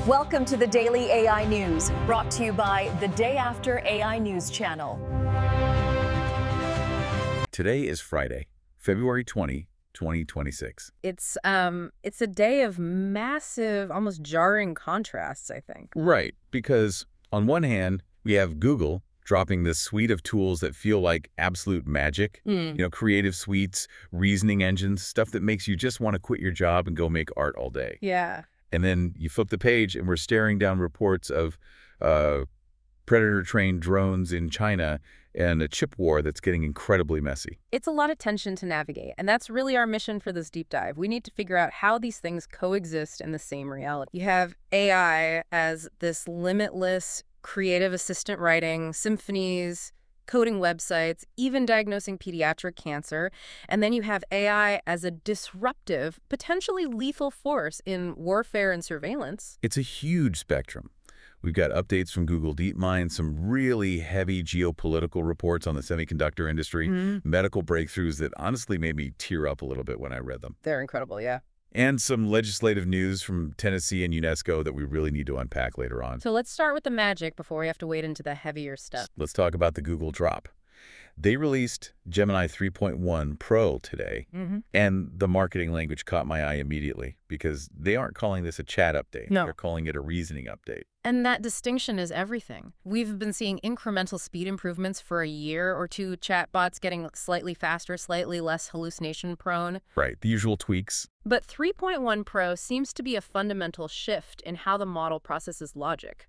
Welcome to the Daily AI News, brought to you by the Day After AI News channel. Today is Friday, February 20, 2026. It's a day of massive, almost jarring contrasts, I think. Right, because on one hand, we have Google dropping this suite of tools that feel like absolute magic, creative suites, reasoning engines, stuff that makes you just want to quit your job and go make art all day. Yeah. And then you flip the page and we're staring down reports of predator-trained drones in China and a chip war that's getting incredibly messy. It's a lot of tension to navigate, and that's really our mission for this deep dive. We need to figure out how these things coexist in the same reality. You have AI as this limitless creative assistant writing symphonies, coding websites, even diagnosing pediatric cancer. And then you have AI as a disruptive, potentially lethal force in warfare and surveillance. It's a huge spectrum. We've got updates from Google DeepMind, some really heavy geopolitical reports on the semiconductor industry, medical breakthroughs that honestly made me tear up a little bit when I read them. They're incredible, yeah. And some legislative news from Tennessee and UNESCO that we really need to unpack later on. So let's start with the magic before we have to wade into the heavier stuff. Let's talk about the Google drop. They released Gemini 3.1 Pro today, and the marketing language caught my eye immediately because they aren't calling this a chat update. No. They're calling it a reasoning update. And that distinction is everything. We've been seeing incremental speed improvements for a year or two, chatbots getting slightly faster, slightly less hallucination prone. Right, the usual tweaks. But 3.1 Pro seems to be a fundamental shift in how the model processes logic.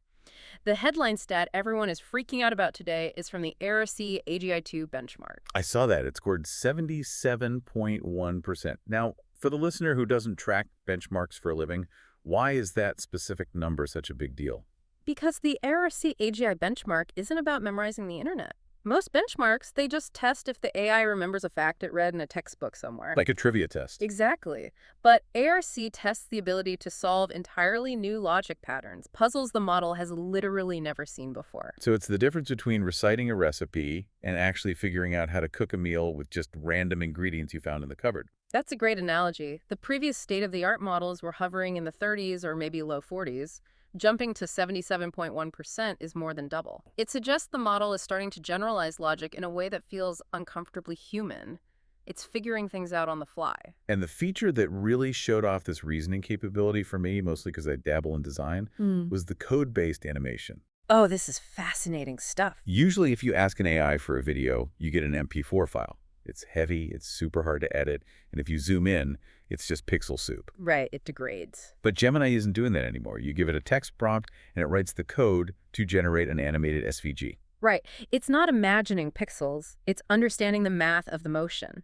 The headline stat everyone is freaking out about today is from the Lyrica AGI-2 benchmark. I saw that. It scored 77.1%. Now, for the listener who doesn't track benchmarks for a living, why is that specific number such a big deal? Because the Lyrica AGI benchmark isn't about memorizing the internet. Most benchmarks, they just test if the AI remembers a fact it read in a textbook somewhere. Like a trivia test. Exactly. But ARC tests the ability to solve entirely new logic patterns, puzzles the model has literally never seen before. So it's the difference between reciting a recipe and actually figuring out how to cook a meal with just random ingredients you found in the cupboard. That's a great analogy. The previous state-of-the-art models were hovering in the 30s or maybe low 40s. Jumping to 77.1% is more than double. It suggests the model is starting to generalize logic in a way that feels uncomfortably human. It's figuring things out on the fly. And the feature that really showed off this reasoning capability for me, mostly because I dabble in design, was the code-based animation. Oh, this is fascinating stuff. Usually if you ask an AI for a video, you get an MP4 file. It's heavy, it's super hard to edit, and if you zoom in, it's just pixel soup. Right, it degrades. But Gemini isn't doing that anymore. You give it a text prompt, and it writes the code to generate an animated SVG. Right. It's not imagining pixels, it's understanding the math of the motion.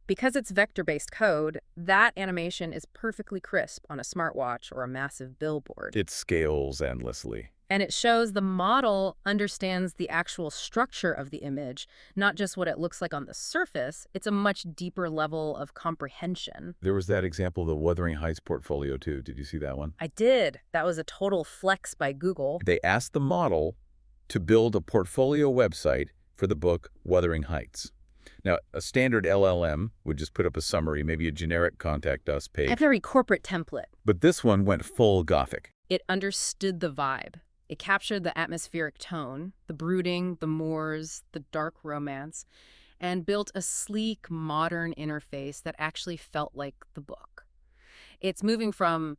Because it's vector-based code, that animation is perfectly crisp on a smartwatch or a massive billboard. It scales endlessly. And it shows the model understands the actual structure of the image, not just what it looks like on the surface. It's a much deeper level of comprehension. There was that example of the Wuthering Heights portfolio, too. Did you see that one? I did. That was a total flex by Google. They asked the model to build a portfolio website for the book Wuthering Heights. Now, a standard LLM would just put up a summary, maybe a generic contact us page. A very corporate template. But this one went full Gothic. It understood the vibe. It captured the atmospheric tone, the brooding, the moors, the dark romance, and built a sleek, modern interface that actually felt like the book. It's moving from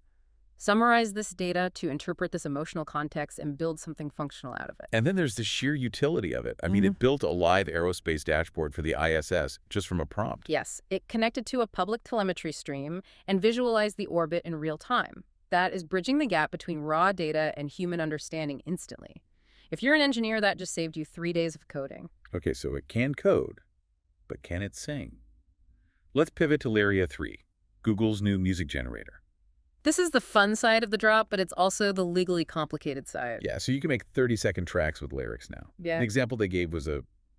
summarize this data to interpret this emotional context and build something functional out of it. And then there's the sheer utility of it. I mean, it built a live aerospace dashboard for the ISS just from a prompt. Yes, it connected to a public telemetry stream and visualized the orbit in real time. That is bridging the gap between raw data and human understanding instantly. If you're an engineer, that just saved you 3 days of coding. Okay, so it can code, but can it sing? Let's pivot to Lyrica 3, Google's new music generator. This is the fun side of the drop, but it's also the legally complicated side. Yeah, so you can make 30-second tracks with lyrics now. Yeah. An example they gave was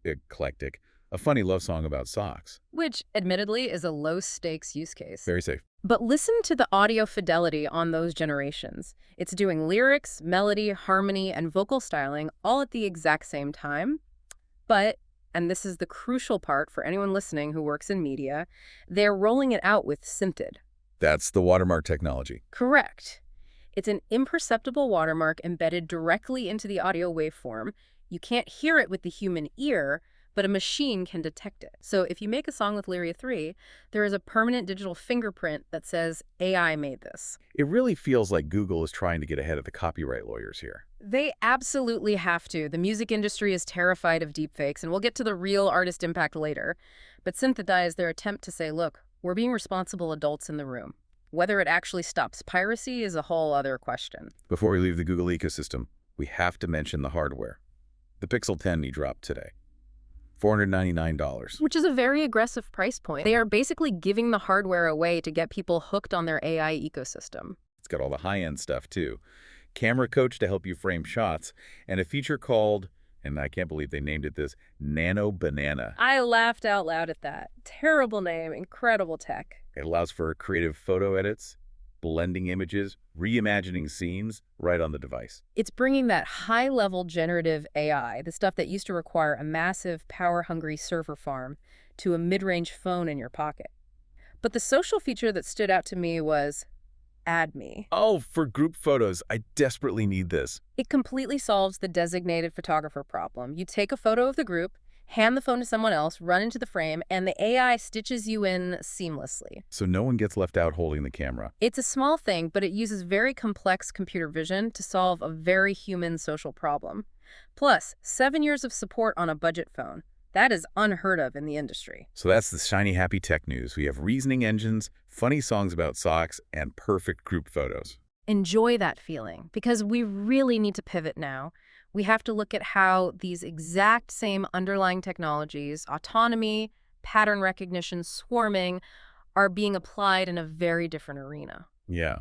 eclectic, a funny love song about socks. Which, admittedly, is a low-stakes use case. Very safe. But listen to the audio fidelity on those generations. It's doing lyrics, melody, harmony, and vocal styling all at the exact same time. But, and this is the crucial part for anyone listening who works in media, they're rolling it out with SynthID. That's the watermark technology. Correct. It's an imperceptible watermark embedded directly into the audio waveform. You can't hear it with the human ear, but a machine can detect it. So if you make a song with Lyrica 3, there is a permanent digital fingerprint that says AI made this. It really feels like Google is trying to get ahead of the copyright lawyers here. They absolutely have to. The music industry is terrified of deepfakes, and we'll get to the real artist impact later. But SynthID is their attempt to say, look, we're being responsible adults in the room. Whether it actually stops piracy is a whole other question. Before we leave the Google ecosystem, we have to mention the hardware. The Pixel 10 dropped today. $499. Which is a very aggressive price point. They are basically giving the hardware away to get people hooked on their AI ecosystem. It's got all the high-end stuff, too. Camera coach to help you frame shots, and a feature called, and I can't believe they named it this, Nano Banana. I laughed out loud at that. Terrible name, incredible tech. It allows for creative photo edits, blending images, reimagining scenes right on the device. It's bringing that high-level generative AI, the stuff that used to require a massive, power-hungry server farm, to a mid-range phone in your pocket. But the social feature that stood out to me was Add Me. Oh, for group photos, I desperately need this. It completely solves the designated photographer problem. You take a photo of the group, hand the phone to someone else, run into the frame, and the AI stitches you in seamlessly. So no one gets left out holding the camera. It's a small thing, but it uses very complex computer vision to solve a very human social problem. Plus, 7 years of support on a budget phone. That is unheard of in the industry. So that's the shiny, happy tech news. We have reasoning engines, funny songs about socks, and perfect group photos. Enjoy that feeling, because we really need to pivot now. We have to look at how these exact same underlying technologies, autonomy, pattern recognition, swarming, are being applied in a very different arena. Yeah.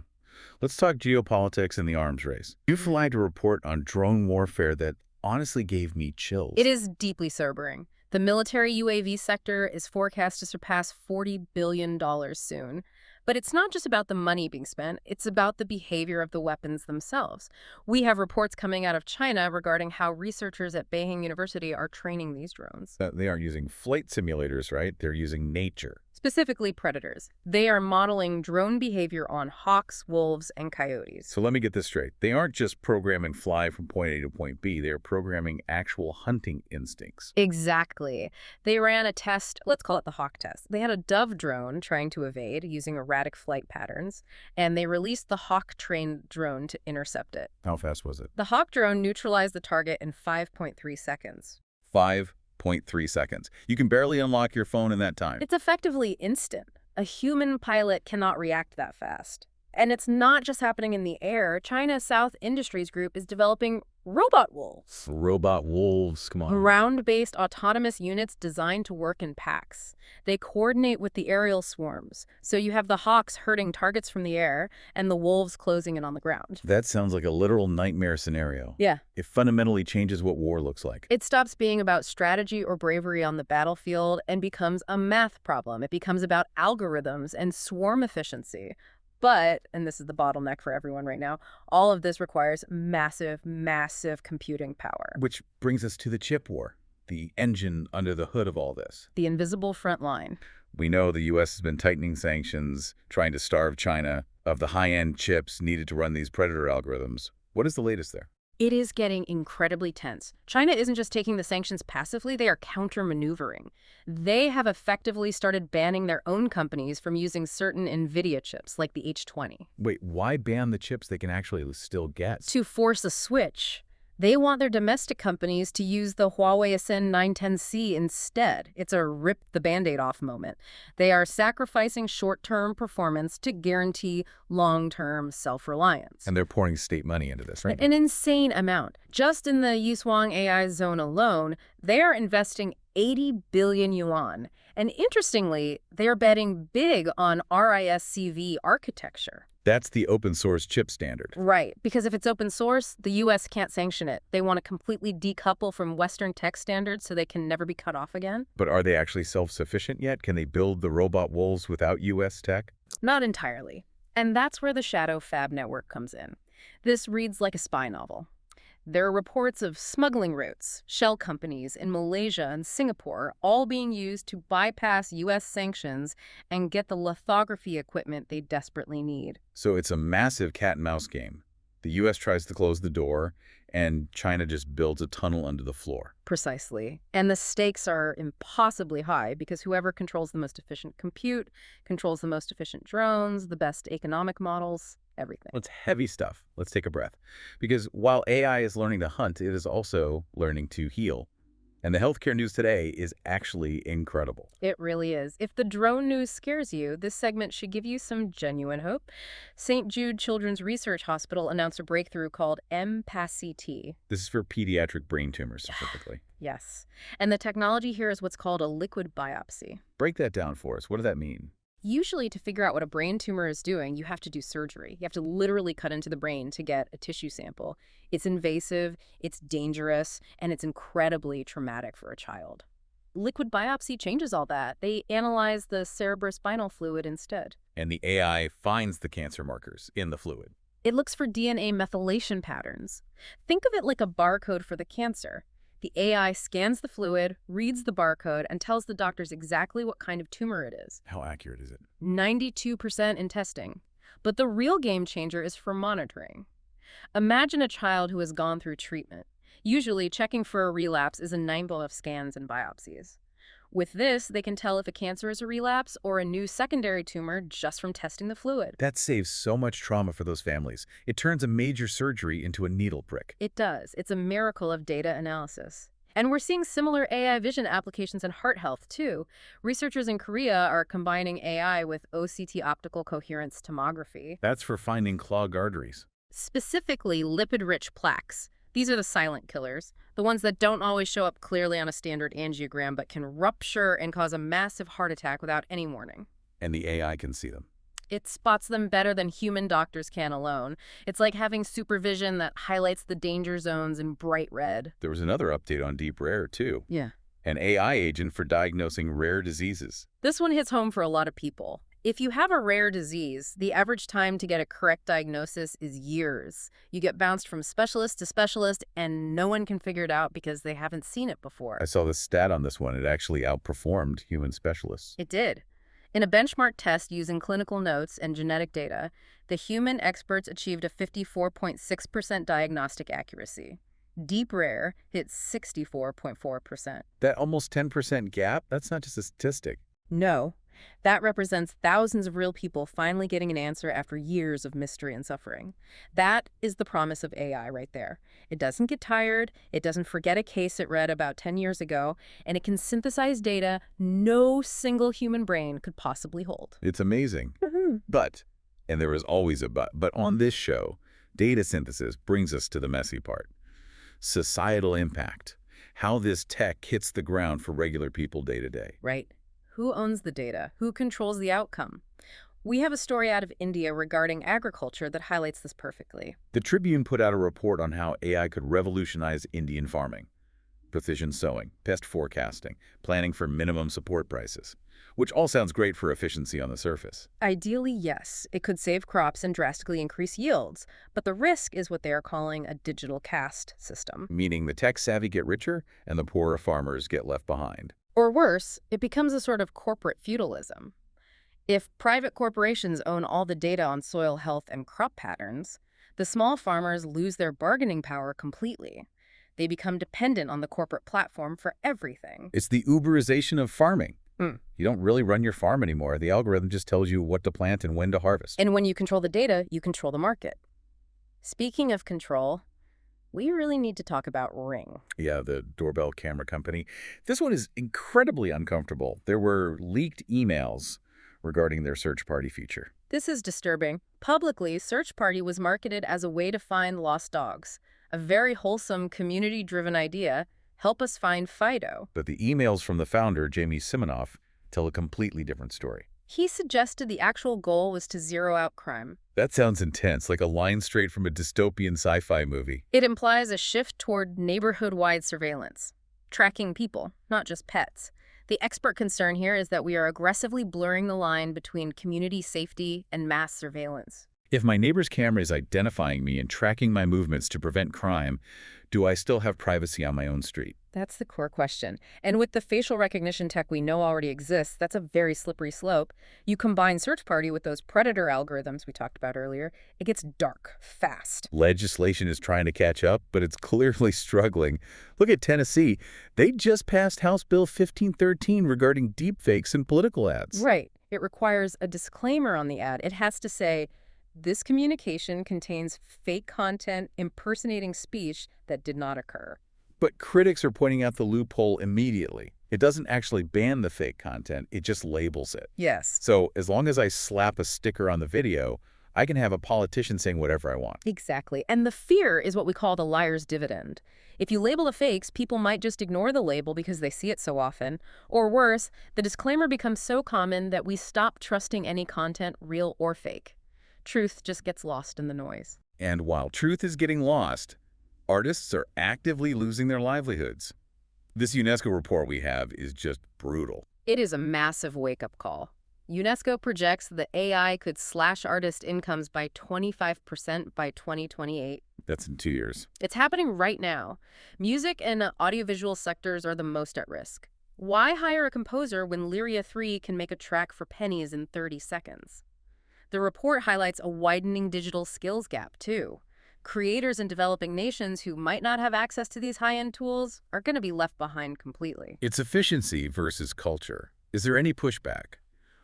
Let's talk geopolitics and the arms race. You flagged a report on drone warfare that honestly gave me chills. It is deeply sobering. The military UAV sector is forecast to surpass $40 billion soon. But it's not just about the money being spent, it's about the behavior of the weapons themselves. We have reports coming out of China regarding how researchers at Beijing University are training these drones. They aren't using flight simulators, right? They're using nature. Specifically predators. They are modeling drone behavior on hawks, wolves, and coyotes. So let me get this straight. They aren't just programming fly from point A to point B. They're programming actual hunting instincts. Exactly. They ran a test, let's call it the hawk test. They had a dove drone trying to evade using erratic flight patterns, and they released the hawk-trained drone to intercept it. How fast was it? The hawk drone neutralized the target in 5.3 seconds. 5.3 seconds. You can barely unlock your phone in that time. It's effectively instant. A human pilot cannot react that fast. And it's not just happening in the air. China's South Industries Group is developing robot wolves. Robot wolves, come on. Ground-based autonomous units designed to work in packs. They coordinate with the aerial swarms. So you have the hawks herding targets from the air and the wolves closing in on the ground. That sounds like a literal nightmare scenario. Yeah. It fundamentally changes what war looks like. It stops being about strategy or bravery on the battlefield and becomes a math problem. It becomes about algorithms and swarm efficiency. But, and this is the bottleneck for everyone right now, all of this requires massive, massive computing power. Which brings us to the chip war, the engine under the hood of all this. The invisible front line. We know the U.S. has been tightening sanctions, trying to starve China of the high-end chips needed to run these predator algorithms. What is the latest there? It is getting incredibly tense. China isn't just taking the sanctions passively, they are counter-maneuvering. They have effectively started banning their own companies from using certain NVIDIA chips, like the H20. Wait, why ban the chips they can actually still get? To force a switch. They want their domestic companies to use the Huawei Ascend 910C instead. It's a rip the Band-Aid off moment. They are sacrificing short-term performance to guarantee long-term self-reliance. And they're pouring state money into this, right? An insane amount. Just in the Yushuang AI zone alone, they are investing 80 billion yuan. And interestingly, they are betting big on RISC-V architecture. That's the open source chip standard. Right, because if it's open source, the U.S. can't sanction it. They want to completely decouple from Western tech standards so they can never be cut off again. But are they actually self-sufficient yet? Can they build the robot wolves without U.S. tech? Not entirely. And that's where the Shadow Fab network comes in. This reads like a spy novel. There are reports of smuggling routes, shell companies in Malaysia and Singapore all being used to bypass U.S. sanctions and get the lithography equipment they desperately need. So it's a massive cat-and-mouse game. The U.S. tries to close the door, and China just builds a tunnel under the floor. Precisely. And the stakes are impossibly high because whoever controls the most efficient compute, controls the most efficient drones, the best economic models, everything. It's heavy stuff. Let's take a breath. Because while AI is learning to hunt, it is also learning to heal. And the healthcare news today is actually incredible. It really is. If the drone news scares you, this segment should give you some genuine hope. St. Jude Children's Research Hospital announced a breakthrough called MPACT. This is for pediatric brain tumors specifically. Yes. And the technology here is what's called a liquid biopsy. Break that down for us. What does that mean? Usually, to figure out what a brain tumor is doing, you have to do surgery. You have to literally cut into the brain to get a tissue sample. It's invasive, it's dangerous, and it's incredibly traumatic for a child. Liquid biopsy changes all that. They analyze the cerebrospinal fluid instead. And the AI finds the cancer markers in the fluid. It looks for DNA methylation patterns. Think of it like a barcode for the cancer. The AI scans the fluid, reads the barcode, and tells the doctors exactly what kind of tumor it is. How accurate is it? 92% in testing. But the real game changer is for monitoring. Imagine a child who has gone through treatment. Usually, checking for a relapse is a nimble of scans and biopsies. With this, they can tell if a cancer is a relapse or a new secondary tumor just from testing the fluid. That saves so much trauma for those families. It turns a major surgery into a needle prick. It does. It's a miracle of data analysis. And we're seeing similar AI vision applications in heart health, too. Researchers in Korea are combining AI with OCT optical coherence tomography. That's for finding clogged arteries. Specifically, lipid-rich plaques. These are the silent killers, the ones that don't always show up clearly on a standard angiogram but can rupture and cause a massive heart attack without any warning. And the AI can see them. It spots them better than human doctors can alone. It's like having supervision that highlights the danger zones in bright red. There was another update on DeepRare, too. Yeah. An AI agent for diagnosing rare diseases. This one hits home for a lot of people. If you have a rare disease, the average time to get a correct diagnosis is years. You get bounced from specialist to specialist, and no one can figure it out because they haven't seen it before. I saw the stat on this one. It actually outperformed human specialists. It did. In a benchmark test using clinical notes and genetic data, the human experts achieved a 54.6% diagnostic accuracy. DeepRare hit 64.4%. That almost 10% gap, that's not just a statistic. No. That represents thousands of real people finally getting an answer after years of mystery and suffering. That is the promise of AI right there. It doesn't get tired, it doesn't forget a case it read about 10 years ago, and it can synthesize data no single human brain could possibly hold. It's amazing. But, and there is always a but on this show, data synthesis brings us to the messy part. Societal impact. How this tech hits the ground for regular people day to day. Right. Who owns the data? Who controls the outcome? We have a story out of India regarding agriculture that highlights this perfectly. The Tribune put out a report on how AI could revolutionize Indian farming. Precision sowing, pest forecasting, planning for minimum support prices, which all sounds great for efficiency on the surface. Ideally, yes. It could save crops and drastically increase yields, but the risk is what they are calling a digital caste system. Meaning the tech-savvy get richer and the poorer farmers get left behind. Or worse, it becomes a sort of corporate feudalism. If private corporations own all the data on soil health and crop patterns, the small farmers lose their bargaining power completely. They become dependent on the corporate platform for everything. It's the Uberization of farming. You don't really run your farm anymore. The algorithm just tells you what to plant and when to harvest. And when you control the data, you control the market. Speaking of control, we really need to talk about Ring. Yeah, the doorbell camera company. This one is incredibly uncomfortable. There were leaked emails regarding their search party feature. This is disturbing. Publicly, Search Party was marketed as a way to find lost dogs. A very wholesome, community-driven idea. Help us find Fido. But the emails from the founder, Jamie Siminoff, tell a completely different story. He suggested the actual goal was to zero out crime. That sounds intense, like a line straight from a dystopian sci-fi movie. It implies a shift toward neighborhood-wide surveillance, tracking people, not just pets. The expert concern here is that we are aggressively blurring the line between community safety and mass surveillance. If my neighbor's camera is identifying me and tracking my movements to prevent crime, do I still have privacy on my own street? That's the core question. And with the facial recognition tech we know already exists, that's a very slippery slope. You combine search party with those predator algorithms we talked about earlier, it gets dark, fast. Legislation is trying to catch up, but it's clearly struggling. Look at Tennessee. They just passed House Bill 1513 regarding deepfakes in political ads. Right. It requires a disclaimer on the ad. It has to say, this communication contains fake content impersonating speech that did not occur. But critics are pointing out the loophole immediately. It doesn't actually ban the fake content, it just labels it. Yes. So as long as I slap a sticker on the video, I can have a politician saying whatever I want. Exactly. And the fear is what we call the liar's dividend. If you label the fakes, people might just ignore the label because they see it so often. Or worse, the disclaimer becomes so common that we stop trusting any content, real or fake. Truth just gets lost in the noise. And while truth is getting lost, artists are actively losing their livelihoods. This UNESCO report we have is just brutal. It is a massive wake-up call. UNESCO projects that AI could slash artist incomes by 25% by 2028. That's in 2 years. It's happening right now. Music and audiovisual sectors are the most at risk. Why hire a composer when Lyrica 3 can make a track for pennies in 30 seconds? The report highlights a widening digital skills gap, too. Creators in developing nations who might not have access to these high-end tools are going to be left behind completely. It's efficiency versus culture. Is there any pushback?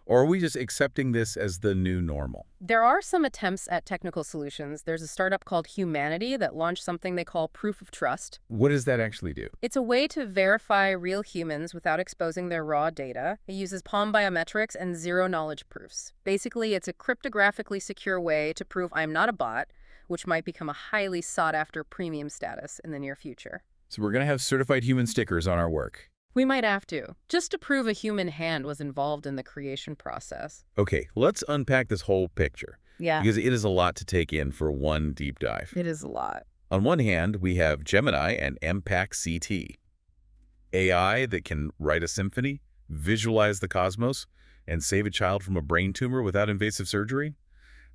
Or are we just accepting this as the new normal? There are some attempts at technical solutions. There's a startup called Humanity that launched something they call proof of trust. What does that actually do? It's a way to verify real humans without exposing their raw data. It uses palm biometrics and zero-knowledge proofs. Basically, it's a cryptographically secure way to prove I'm not a bot, which might become a highly sought-after premium status in the near future. So we're going to have certified human stickers on our work. We might have to, just to prove a human hand was involved in the creation process. Okay, let's unpack this whole picture. Yeah. Because it is a lot to take in for one deep dive. It is a lot. On one hand, we have Gemini and MPAC-CT. AI that can write a symphony, visualize the cosmos, and save a child from a brain tumor without invasive surgery.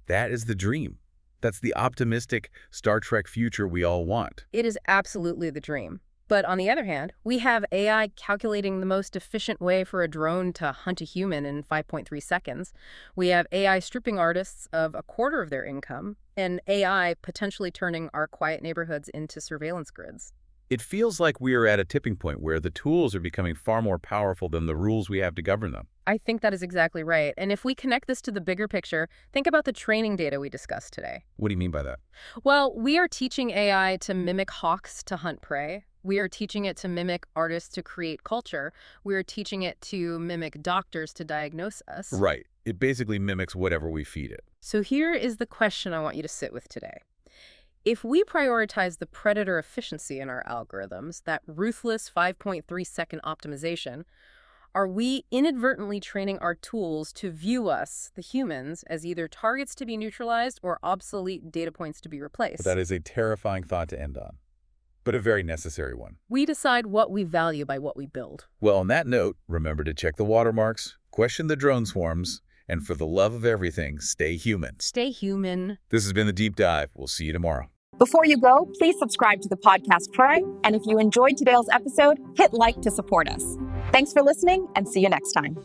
That is the dream. That's the optimistic Star Trek future we all want. It is absolutely the dream. But on the other hand, we have AI calculating the most efficient way for a drone to hunt a human in 5.3 seconds. We have AI stripping artists of a quarter of their income, and AI potentially turning our quiet neighborhoods into surveillance grids. It feels like we are at a tipping point where the tools are becoming far more powerful than the rules we have to govern them. I think that is exactly right. And if we connect this to the bigger picture, think about the training data we discussed today. What do you mean by that? Well, we are teaching AI to mimic hawks to hunt prey. We are teaching it to mimic artists to create culture. We are teaching it to mimic doctors to diagnose us. Right. It basically mimics whatever we feed it. So here is the question I want you to sit with today. If we prioritize the predator efficiency in our algorithms, that ruthless 5.3-second optimization, are we inadvertently training our tools to view us, the humans, as either targets to be neutralized or obsolete data points to be replaced? That is a terrifying thought to end on, but a very necessary one. We decide what we value by what we build. Well, on that note, remember to check the watermarks, question the drone swarms, and for the love of everything, stay human. Stay human. This has been The Deep Dive. We'll see you tomorrow. Before you go, please subscribe to the podcast Pray, and if you enjoyed today's episode, hit like to support us. Thanks for listening, and see you next time.